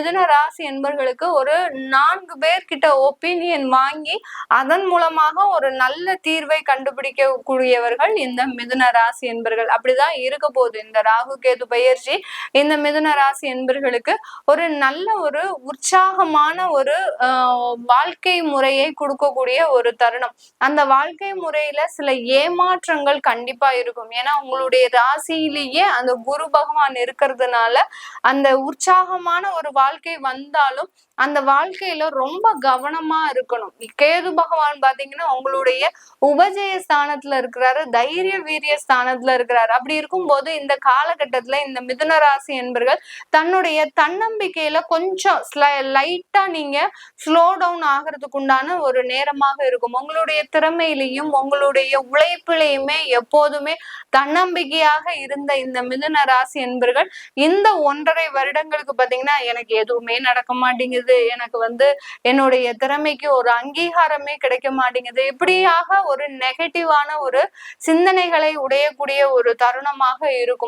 மிதுன ராசி என்பர்களுக்கு ஒரு 4 பேர்கிட்ட ஒப்பீனியன் வாங்கி அதன் மூலமாக ஒரு நல்ல தீர்வை கண்டுபிடிக்க கூடியவர்கள் இந்த மிதுன ராசி என்பர்கள். அப்படிதான் இருக்க போகுது இந்த ராகு கேது பயிற்சி. இந்த மிதுன ராசி என்பர்களுக்கு ஒரு நல்ல ஒரு உற்சாகமான ஒரு வாழ்க்கை முறையை கொடுக்கக்கூடிய ஒரு தருணம். அந்த வாழ்க்கை முறையில சில ஏமாற்றங்கள் கண்டிப்பா இருக்கும். ஏன்னா உங்களுடைய ராசியிலேயே அந்த குரு பகவான் இருக்கிறதுனால அந்த உற்சாகமான ஒரு வாழ்க்கை வந்தாலும் அந்த வாழ்க்கையில ரொம்ப கவனமா இருக்கணும். கேது பகவான் பாத்தீங்கன்னா உங்களுடைய உபஜய ஸ்தானத்துல இருக்கிறாரு, தைரிய வீரிய ஸ்தானத்துல இருக்கிறாரு. அப்படி இருக்கும்போது இந்த காலகட்டத்துல இந்த மிதுன ராசி என்பர்கள் தன்னுடைய தன்னம்பிக்கையில கொஞ்சம் லைட்டா நீங்க ஸ்லோ டவுன் ஆகிறதுக்கு உண்டான ஒரு நேரமாக இருக்கும். உங்களுடைய திறமையிலையும் உங்களுடைய உழைப்பிலையுமே எப்போதுமே தன்னம்பிக்கையாக இருந்த இந்த மிதுன ராசி என்பர்கள் இந்த 1.5 வருடங்களுக்கு பாத்தீங்கன்னா எனக்கு எதுவுமே நடக்க மாட்டேங்குது, எனக்கு என்னுடைய திறமைக்கு ஒரு அங்கீகாரமே கிடைக்க மாட்டேங்குது, இப்படியாக ஒரு நெகட்டிவான ஒரு சிந்தனைகளை உடையக்கூடிய ஒரு தருணமாக இருக்கும்.